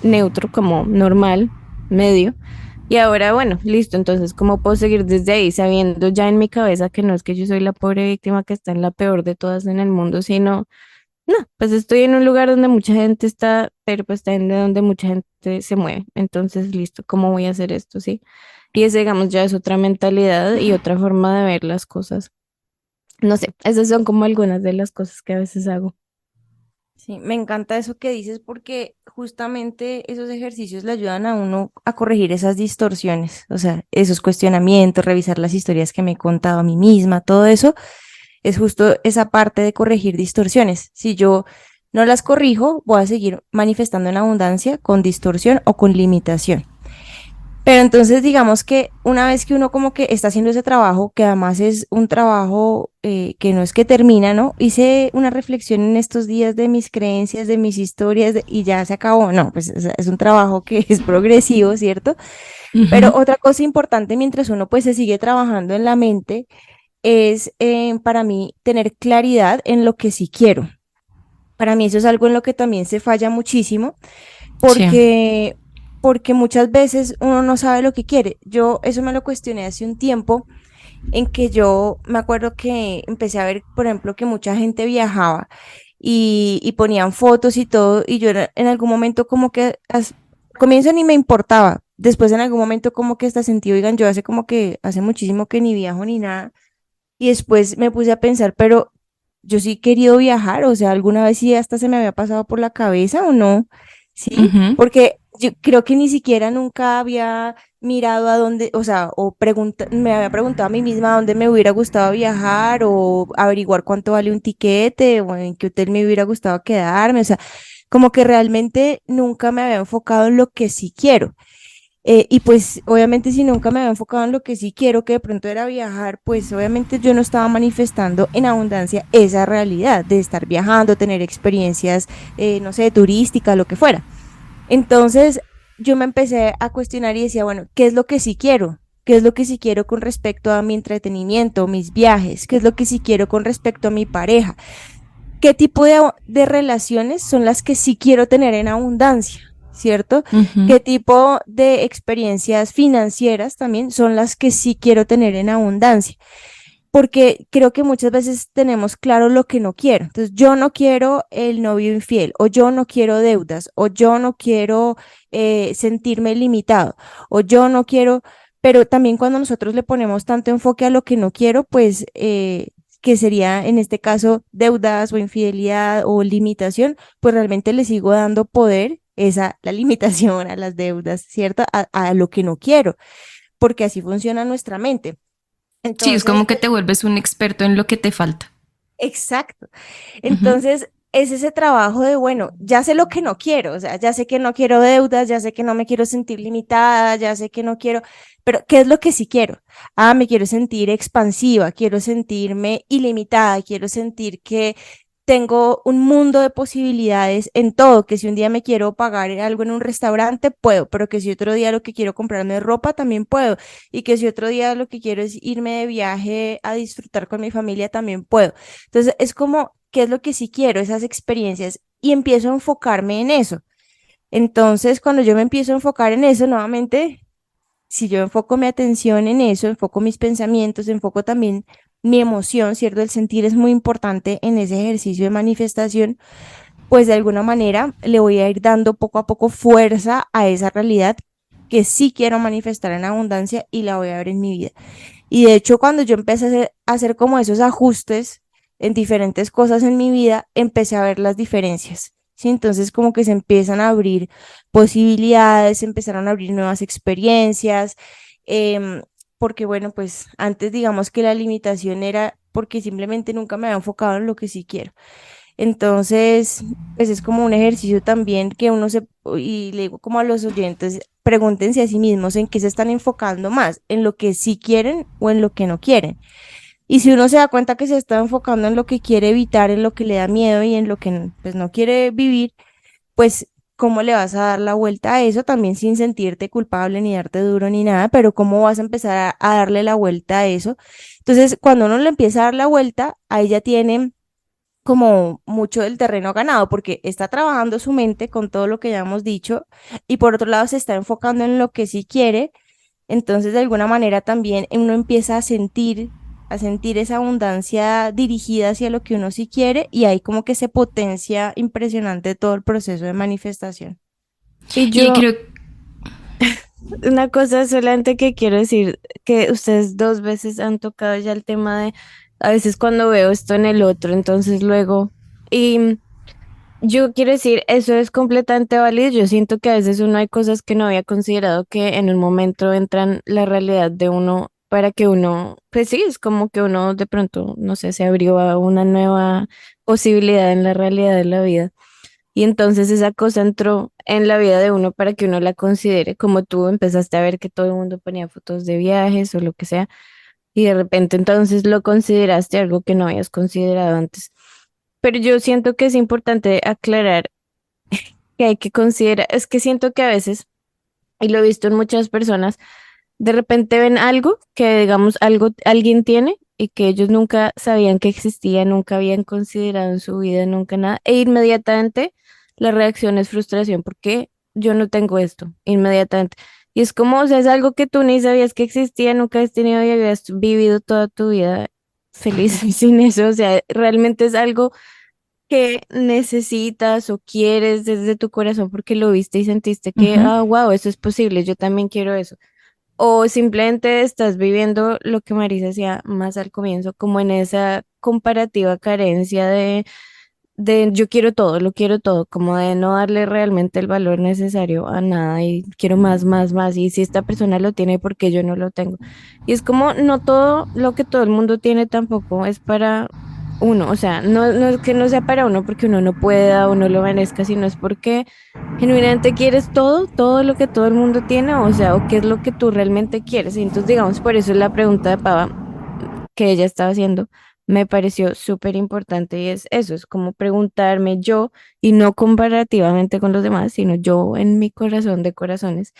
neutro, como normal, medio. Y ahora, bueno, listo, entonces, ¿cómo puedo seguir desde ahí, sabiendo ya en mi cabeza que no es que yo soy la pobre víctima que está en la peor de todas en el mundo, sino, no, pues estoy en un lugar donde mucha gente está, pero pues también de donde mucha gente se mueve. Entonces, listo, ¿cómo voy a hacer esto? Sí. Y ese, digamos, ya es otra mentalidad y otra forma de ver las cosas. No sé, esas son como algunas de las cosas que a veces hago. Sí, me encanta eso que dices porque justamente esos ejercicios le ayudan a uno a corregir esas distorsiones, o sea, esos cuestionamientos, revisar las historias que me he contado a mí misma, todo eso es justo esa parte de corregir distorsiones. Si yo no las corrijo, voy a seguir manifestando en abundancia con distorsión o con limitación. Pero entonces digamos que una vez que uno como que está haciendo ese trabajo, que además es un trabajo que no es que termina, ¿no? Hice una reflexión en estos días de mis creencias, de mis historias y ya se acabó. No, pues es un trabajo que es progresivo, ¿cierto? Pero Ujú. otra cosa importante mientras uno pues se sigue trabajando en la mente es para mí tener claridad en lo que sí quiero. Para mí eso es algo en lo que también se falla muchísimo Sí. porque, porque muchas veces uno no sabe lo que quiere. Yo eso me lo cuestioné hace un tiempo en que yo me acuerdo que empecé a ver, por ejemplo, que mucha gente viajaba y ponían fotos y todo, y yo en algún momento como que al comienzo ni me importaba, después en algún momento como que hasta sentí, oigan, yo hace como que hace muchísimo que ni viajo ni nada, y después me puse a pensar, pero yo sí he querido viajar, o sea, alguna vez sí hasta se me había pasado por la cabeza o no, ¿sí? Ujú. Porque yo creo que ni siquiera nunca había mirado a dónde, o sea, me había preguntado a mí misma a dónde me hubiera gustado viajar o averiguar cuánto vale un tiquete o en qué hotel me hubiera gustado quedarme, o sea, como que realmente nunca me había enfocado en lo que sí quiero. Y pues obviamente si nunca me había enfocado en lo que sí quiero, que de pronto era viajar, pues obviamente yo no estaba manifestando en abundancia esa realidad de estar viajando, tener experiencias, no sé, turísticas, lo que fuera. Entonces yo me empecé a cuestionar y decía, bueno, ¿qué es lo que sí quiero? ¿Qué es lo que sí quiero con respecto a mi entretenimiento, mis viajes? ¿Qué es lo que sí quiero con respecto a mi pareja? ¿Qué tipo de relaciones son las que sí quiero tener en abundancia? ¿Cierto? Ujú. ¿Qué tipo de experiencias financieras también son las que sí quiero tener en abundancia? Porque creo que muchas veces tenemos claro lo que no quiero. Entonces, yo no quiero el novio infiel, o yo no quiero deudas, o yo no quiero sentirme limitado, o yo no quiero, pero también cuando nosotros le ponemos tanto enfoque a lo que no quiero, pues, que sería en este caso deudas o infidelidad o limitación, pues realmente le sigo dando poder, la limitación a las deudas, ¿cierto? A lo que no quiero, porque así funciona nuestra mente. Sí, es Entonces, como que te vuelves un experto en lo que te falta. exacto. Ujú. Entonces, es ese trabajo de, bueno, ya sé lo que no quiero, o sea, ya sé que no quiero deudas, ya sé que no me quiero sentir limitada, ya sé que no quiero, pero ¿qué es lo que sí quiero? Ah, me quiero sentir expansiva, quiero sentirme ilimitada, quiero sentir que tengo un mundo de posibilidades en todo, que si un día me quiero pagar algo en un restaurante, puedo, pero que si otro día lo que quiero comprarme es ropa, también puedo, y que si otro día lo que quiero es irme de viaje a disfrutar con mi familia, también puedo. Entonces, es como, ¿qué es lo que sí quiero? Esas experiencias, y empiezo a enfocarme en eso. Entonces, cuando yo me empiezo a enfocar en eso, nuevamente, si yo enfoco mi atención en eso, enfoco mis pensamientos, enfoco también mi emoción, ¿cierto? El sentir es muy importante en ese ejercicio de manifestación, pues de alguna manera le voy a ir dando poco a poco fuerza a esa realidad que sí quiero manifestar en abundancia y la voy a ver en mi vida. Y de hecho, cuando yo empecé a hacer como esos ajustes en diferentes cosas en mi vida, empecé a ver las diferencias. ¿Sí? Entonces, como que se empiezan a abrir posibilidades, se empezaron a abrir nuevas experiencias, em, porque bueno, pues antes digamos que la limitación era porque simplemente nunca me había enfocado en lo que sí quiero. Entonces, pues es como un ejercicio también que y le digo como a los oyentes, pregúntense a sí mismos en qué se están enfocando más, en lo que sí quieren o en lo que no quieren. Y si uno se da cuenta que se está enfocando en lo que quiere evitar, en lo que le da miedo y en lo que pues no quiere vivir, pues cómo le vas a dar la vuelta a eso también sin sentirte culpable ni darte duro ni nada, pero cómo vas a empezar a darle la vuelta a eso. Entonces, cuando uno le empieza a dar la vuelta, ahí ya tiene como mucho del terreno ganado, porque está trabajando su mente con todo lo que ya hemos dicho y por otro lado se está enfocando en lo que sí quiere, entonces de alguna manera también uno empieza a sentir esa abundancia dirigida hacia lo que uno sí quiere y ahí como que se potencia impresionante todo el proceso de manifestación. Y Y yo, creo, una cosa solamente que quiero decir, que ustedes dos veces han tocado ya el tema de, a veces cuando veo esto en el otro, entonces luego, y yo quiero decir, eso es completamente válido. Yo siento que a veces uno hay cosas que no había considerado que en un momento entran la realidad de uno para que uno, pues sí, es como que uno de pronto, no sé, se abrió a una nueva posibilidad en la realidad de la vida. Y entonces esa cosa entró en la vida de uno para que uno la considere, como tú empezaste a ver que todo el mundo ponía fotos de viajes o lo que sea, y de repente entonces lo consideraste algo que no habías considerado antes. Pero yo siento que es importante aclarar que hay que considerar, es que siento que a veces, y lo he visto en muchas personas, de repente ven algo que digamos algo alguien tiene y que ellos nunca sabían que existía, nunca habían considerado en su vida, nunca nada, e inmediatamente la reacción es frustración porque yo no tengo esto, inmediatamente. Y es como, o sea, es algo que tú ni sabías que existía, nunca has tenido y habías vivido toda tu vida feliz sin eso, o sea, realmente es algo que necesitas o quieres desde tu corazón porque lo viste y sentiste que, ujú. ah, wow, eso es posible, yo también quiero eso. O simplemente estás viviendo lo que Marisa decía más al comienzo, como en esa comparativa carencia de yo quiero todo, lo quiero todo, como de no darle realmente el valor necesario a nada y quiero más, más, más. Y si esta persona lo tiene, ¿por qué yo no lo tengo? Y es como no todo lo que todo el mundo tiene tampoco es para uno, o sea, no es que no sea para uno porque uno no pueda o no lo merezca, sino es porque genuinamente quieres todo, todo lo que todo el mundo tiene, o sea, o qué es lo que tú realmente quieres. Y entonces, digamos, por eso es la pregunta de Pava que ella estaba haciendo me pareció súper importante y es eso, es como preguntarme yo y no comparativamente con los demás, sino yo en mi corazón de corazones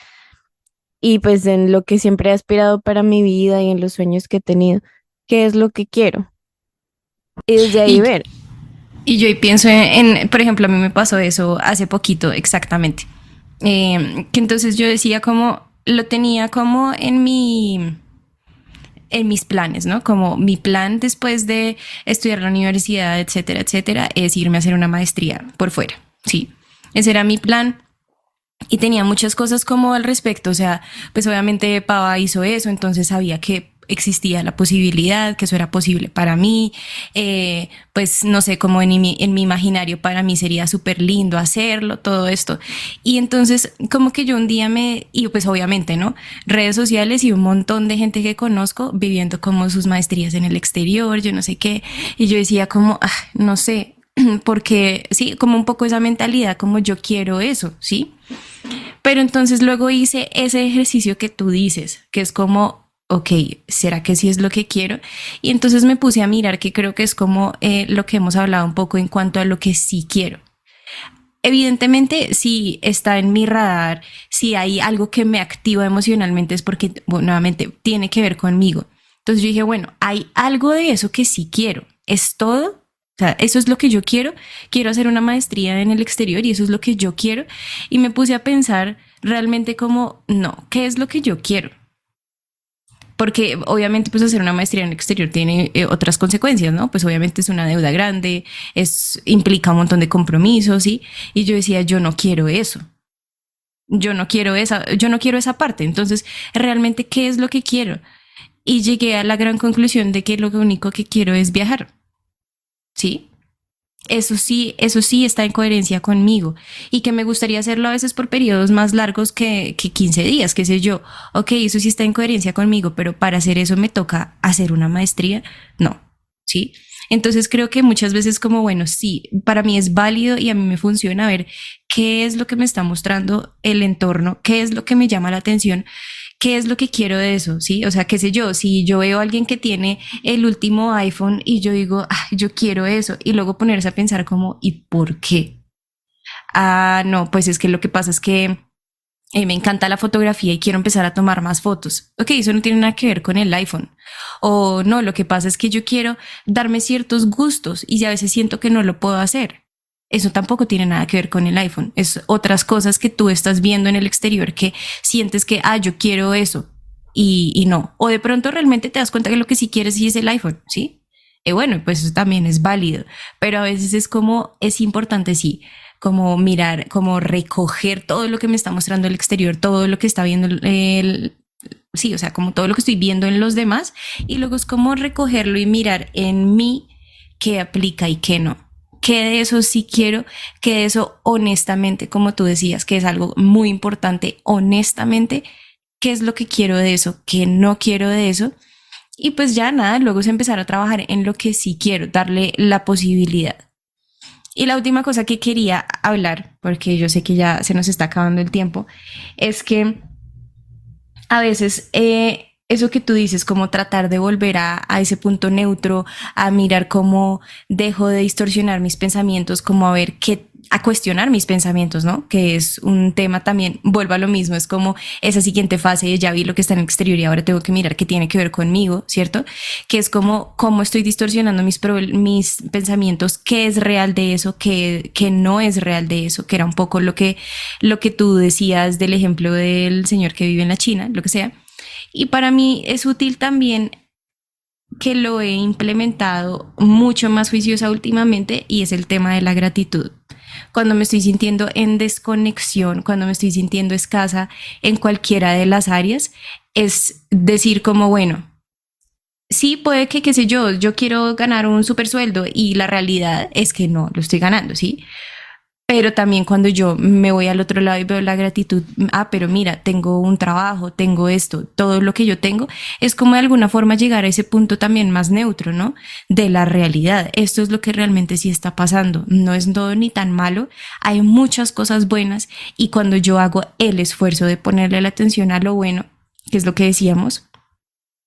y pues en lo que siempre he aspirado para mi vida y en los sueños que he tenido, qué es lo que quiero y desde ahí Y, ver. y yo ahí pienso por ejemplo, a mí me pasó eso hace poquito exactamente. Que entonces yo decía como, lo tenía como en mis planes, ¿no? Como mi plan después de estudiar la universidad, etcétera, etcétera, es irme a hacer una maestría por fuera, sí. Ese era mi plan. Y tenía muchas cosas como al respecto, o sea, pues obviamente Pava hizo eso, entonces sabía que existía la posibilidad, que eso era posible para mí, pues no sé, como en mi imaginario para mí sería súper lindo hacerlo, todo esto. Y entonces como que yo un día y pues obviamente, ¿no? Redes sociales y un montón de gente que conozco viviendo como sus maestrías en el exterior, yo no sé qué, y yo decía como, no sé, porque sí, como un poco esa mentalidad, como yo quiero eso, ¿sí? Pero entonces luego hice ese ejercicio que tú dices, que es como, ok, ¿será que sí es lo que quiero? Y entonces me puse a mirar que creo que es como lo que hemos hablado un poco en cuanto a lo que sí quiero. Evidentemente, si está en mi radar, si hay algo que me activa emocionalmente es porque, bueno, nuevamente, tiene que ver conmigo. Entonces yo dije, bueno, hay algo de eso que sí quiero. ¿Es todo? O sea, eso es lo que yo quiero. Quiero hacer una maestría en el exterior y eso es lo que yo quiero. Y me puse a pensar realmente como, no, ¿qué es lo que yo quiero? Porque obviamente pues hacer una maestría en el exterior tiene otras consecuencias, ¿no? Pues obviamente es una deuda grande, implica un montón de compromisos, ¿sí? Y yo decía, yo no quiero eso. Yo no quiero esa parte. Entonces, realmente, ¿qué es lo que quiero? Y llegué a la gran conclusión de que lo único que quiero es viajar, ¿sí? Eso sí está en coherencia conmigo y que me gustaría hacerlo a veces por periodos más largos que 15 días, qué sé yo. Ok, eso sí está en coherencia conmigo, pero para hacer eso me toca hacer una maestría. No, ¿sí? Entonces creo que muchas veces como, bueno, sí, para mí es válido y a mí me funciona ver qué es lo que me está mostrando el entorno, qué es lo que me llama la atención, qué es lo que quiero de eso, ¿sí? O sea, qué sé yo, si yo veo a alguien que tiene el último iPhone y yo digo, yo quiero eso, y luego ponerse a pensar como, ¿y por qué? No, pues es que lo que pasa es que me encanta la fotografía y quiero empezar a tomar más fotos. Ok, eso no tiene nada que ver con el iPhone. O no, lo que pasa es que yo quiero darme ciertos gustos y a veces siento que no lo puedo hacer. Eso tampoco tiene nada que ver con el iPhone. Es otras cosas que tú estás viendo en el exterior que sientes que, yo quiero eso y no. O de pronto realmente te das cuenta que lo que sí quieres sí es el iPhone, ¿sí? Y bueno, pues eso también es válido. Pero a veces es como, es importante, sí, como mirar, como recoger todo lo que me está mostrando el exterior, todo lo que está viendo sí, o sea, como todo lo que estoy viendo en los demás y luego es como recogerlo y mirar en mí qué aplica y qué no. Que de eso sí quiero, que de eso honestamente, como tú decías, que es algo muy importante, honestamente, qué es lo que quiero de eso, qué no quiero de eso. Y pues ya nada, luego es empezar a trabajar en lo que sí quiero, darle la posibilidad. Y la última cosa que quería hablar, porque yo sé que ya se nos está acabando el tiempo, es que a veces eso que tú dices, como tratar de volver a ese punto neutro, a mirar cómo dejo de distorsionar mis pensamientos, como a ver qué, a cuestionar mis pensamientos, ¿no? Que es un tema también, vuelvo a lo mismo, es como esa siguiente fase de ya vi lo que está en el exterior y ahora tengo que mirar qué tiene que ver conmigo, ¿cierto? Que es como cómo estoy distorsionando mis pensamientos, qué es real de eso, qué no es real de eso, que era un poco lo que tú decías del ejemplo del señor que vive en la China, lo que sea. Y para mí es útil también que lo he implementado mucho más juiciosa últimamente y es el tema de la gratitud. Cuando me estoy sintiendo en desconexión, cuando me estoy sintiendo escasa en cualquiera de las áreas, es decir como, bueno, sí, puede que, qué sé yo quiero ganar un super sueldo y la realidad es que no lo estoy ganando, ¿sí? Pero también cuando yo me voy al otro lado y veo la gratitud, pero mira, tengo un trabajo, tengo esto, todo lo que yo tengo, es como de alguna forma llegar a ese punto también más neutro, ¿no? De la realidad. Esto es lo que realmente sí está pasando. No es todo ni tan malo. Hay muchas cosas buenas y cuando yo hago el esfuerzo de ponerle la atención a lo bueno, que es lo que decíamos,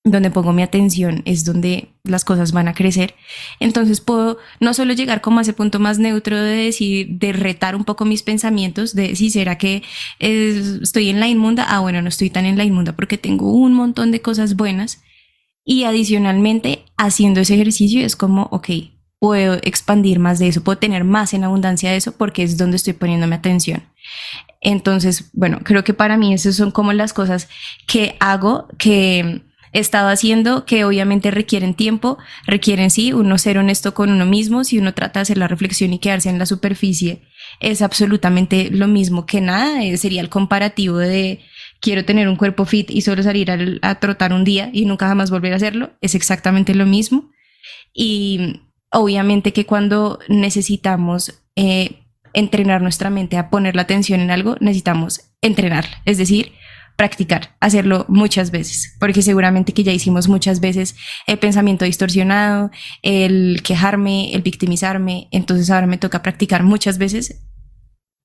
donde pongo mi atención es donde las cosas van a crecer. Entonces puedo no solo llegar como a ese punto más neutro de decir, de retar un poco mis pensamientos, de si será que estoy en la inmunda, bueno, no estoy tan en la inmunda porque tengo un montón de cosas buenas. Y adicionalmente, haciendo ese ejercicio es como, ok, puedo expandir más de eso, puedo tener más en abundancia de eso porque es donde estoy poniéndome atención. Entonces, bueno, creo que para mí esas son como las cosas que hago, que he estado haciendo, que obviamente requieren tiempo, requieren sí, uno ser honesto con uno mismo, si uno trata de hacer la reflexión y quedarse en la superficie, es absolutamente lo mismo que nada, sería el comparativo de quiero tener un cuerpo fit y solo salir a trotar un día y nunca jamás volver a hacerlo, es exactamente lo mismo. Y obviamente que cuando necesitamos entrenar nuestra mente a poner la atención en algo, necesitamos entrenarla, es decir, practicar, hacerlo muchas veces, porque seguramente que ya hicimos muchas veces el pensamiento distorsionado, el quejarme, el victimizarme, entonces ahora me toca practicar muchas veces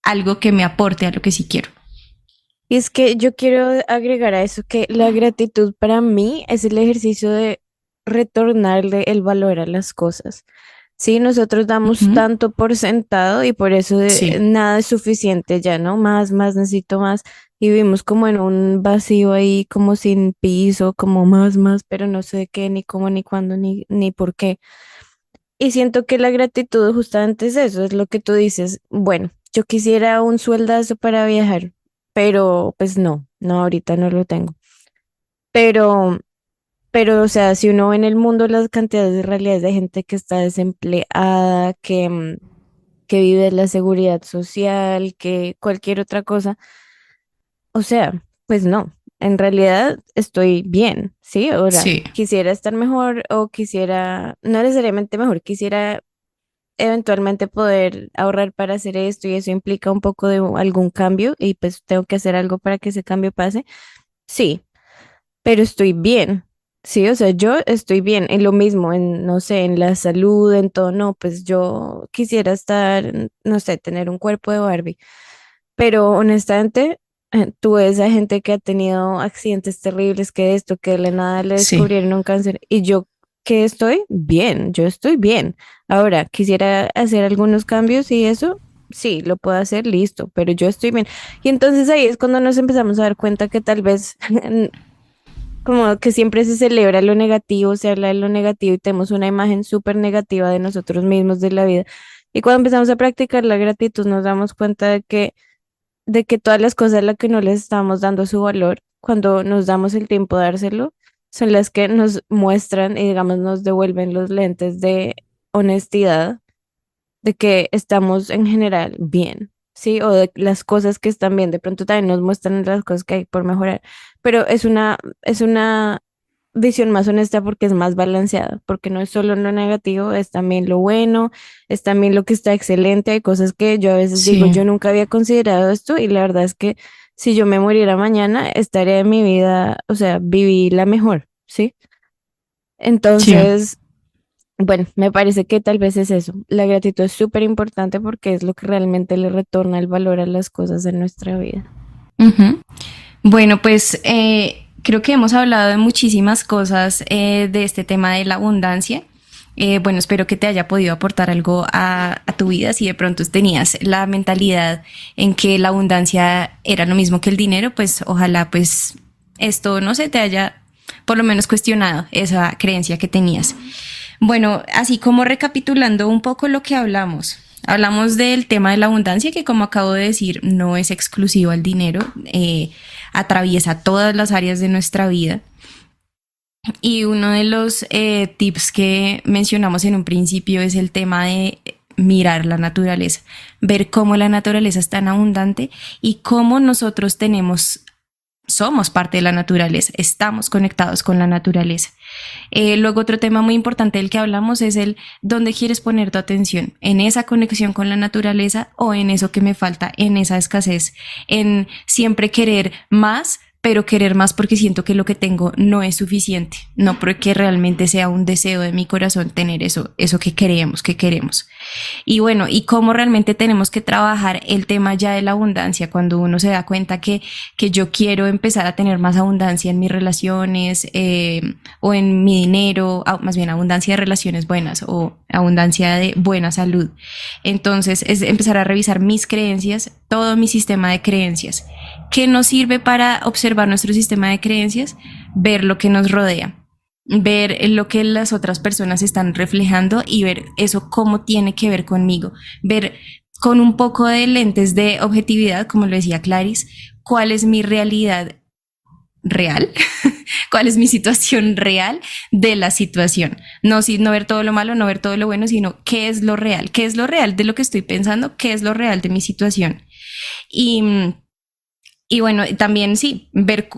algo que me aporte a lo que sí quiero. Y es que yo quiero agregar a eso que la gratitud para mí es el ejercicio de retornarle el valor a las cosas. Sí, nosotros Uh damos -huh. tanto por sentado y por eso Sí, nada es suficiente ya, ¿no? Más, necesito más. Y vivimos como en un vacío ahí, como sin piso, como más, pero no sé de qué, ni cómo, ni cuándo, ni por qué. Y siento que la gratitud justamente es eso, es lo que tú dices. Bueno, yo quisiera un sueldazo para viajar, pero pues no, ahorita no lo tengo. Pero, o sea, si uno ve en el mundo las cantidades de realidades de gente que está desempleada, que vive de la seguridad social, que cualquier otra cosa, o sea, pues no, en realidad estoy bien, ¿sí? Ahora, sí, quisiera estar mejor o quisiera, no necesariamente mejor, quisiera eventualmente poder ahorrar para hacer esto y eso implica un poco de algún cambio y pues tengo que hacer algo para que ese cambio pase. Sí, pero estoy bien. Sí, o sea, yo estoy bien en lo mismo, en, no sé, en la salud, en todo, no, pues yo quisiera estar, no sé, tener un cuerpo de Barbie, pero honestamente, tú ves a gente que ha tenido accidentes terribles, que esto, que de la nada le sí, descubrieron un cáncer, y yo que estoy bien, yo estoy bien. Ahora, quisiera hacer algunos cambios y eso, sí, lo puedo hacer, listo, pero yo estoy bien. Y entonces ahí es cuando nos empezamos a dar cuenta que tal vez como que siempre se celebra lo negativo, se habla de lo negativo y tenemos una imagen súper negativa de nosotros mismos, de la vida. Y cuando empezamos a practicar la gratitud, nos damos cuenta de que todas las cosas a las que no les estamos dando su valor, cuando nos damos el tiempo de dárselo, son las que nos muestran y digamos nos devuelven los lentes de honestidad de que estamos en general bien, ¿sí? O de las cosas que están bien. De pronto también nos muestran las cosas que hay por mejorar, pero es una visión más honesta porque es más balanceada, porque no es solo lo negativo, es también lo bueno, es también lo que está excelente. Hay cosas que yo a veces digo, sí, yo nunca había considerado esto y la verdad es que si yo me muriera mañana, estaría en mi vida, o sea, viví la mejor, ¿sí? sí. Entonces, bueno, me parece que tal vez es eso. La gratitud es súper importante porque es lo que realmente le retorna el valor a las cosas en nuestra vida. Uh -huh. Bueno, pues creo que hemos hablado de muchísimas cosas de este tema de la abundancia. Bueno, espero que te haya podido aportar algo a tu vida. Si de pronto tenías la mentalidad en que la abundancia era lo mismo que el dinero, pues ojalá pues esto no se te haya por lo menos cuestionado esa creencia que tenías. Bueno, así como recapitulando un poco lo que hablamos. Hablamos del tema de la abundancia que como acabo de decir no es exclusivo al dinero, atraviesa todas las áreas de nuestra vida. Y uno de los tips que mencionamos en un principio es el tema de mirar la naturaleza, ver cómo la naturaleza es tan abundante y cómo nosotros tenemos somos parte de la naturaleza, estamos conectados con la naturaleza. Luego otro tema muy importante del que hablamos es el dónde quieres poner tu atención, en esa conexión con la naturaleza o en eso que me falta, en esa escasez, en siempre querer más, pero querer más porque siento que lo que tengo no es suficiente, no porque realmente sea un deseo de mi corazón tener eso que queremos. Y bueno, y cómo realmente tenemos que trabajar el tema ya de la abundancia, cuando uno se da cuenta que yo quiero empezar a tener más abundancia en mis relaciones o en mi dinero, más bien abundancia de relaciones buenas o abundancia de buena salud. Entonces es empezar a revisar mis creencias, todo mi sistema de creencias. ¿Qué nos sirve para observar nuestro sistema de creencias? Ver lo que nos rodea, ver lo que las otras personas están reflejando y ver eso cómo tiene que ver conmigo, ver con un poco de lentes de objetividad, como lo decía Clarice, cuál es mi realidad real, cuál es mi situación real de la situación. No ver todo lo malo, no ver todo lo bueno, sino qué es lo real de lo que estoy pensando, qué es lo real de mi situación. Y bueno, también sí,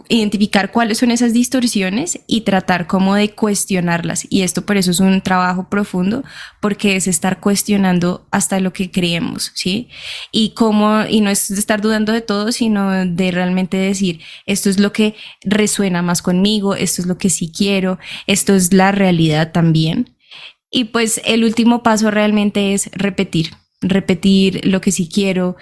identificar cuáles son esas distorsiones y tratar como de cuestionarlas. Y esto por eso es un trabajo profundo, porque es estar cuestionando hasta lo que creemos, ¿sí? Y no es estar dudando de todo, sino de realmente decir, esto es lo que resuena más conmigo, esto es lo que sí quiero, esto es la realidad también. Y pues el último paso realmente es repetir lo que sí quiero.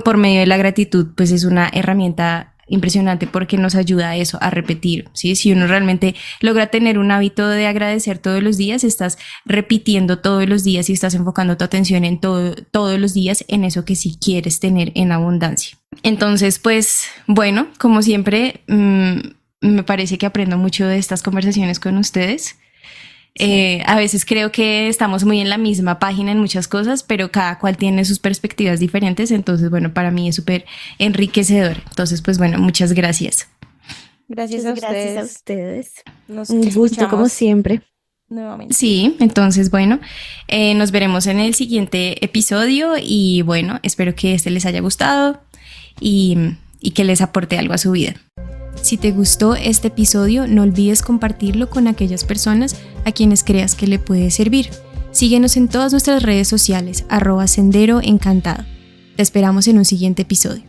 Por medio de la gratitud, pues es una herramienta impresionante porque nos ayuda a eso, a repetir, ¿sí? Si uno realmente logra tener un hábito de agradecer todos los días, estás repitiendo todos los días y estás enfocando tu atención en todos los días en eso que sí quieres tener en abundancia. Entonces, pues, bueno, como siempre, me parece que aprendo mucho de estas conversaciones con ustedes. Sí. A veces creo que estamos muy en la misma página en muchas cosas, pero cada cual tiene sus perspectivas diferentes. Entonces, bueno, para mí es súper enriquecedor. Entonces, pues bueno, muchas gracias. Gracias a ustedes. Un gusto como siempre. Nuevamente. Sí, entonces, bueno, nos veremos en el siguiente episodio y bueno, espero que este les haya gustado y que les aporte algo a su vida. Si te gustó este episodio, no olvides compartirlo con aquellas personas a quienes creas que le puede servir. Síguenos en todas nuestras redes sociales, @senderoencantado. Te esperamos en un siguiente episodio.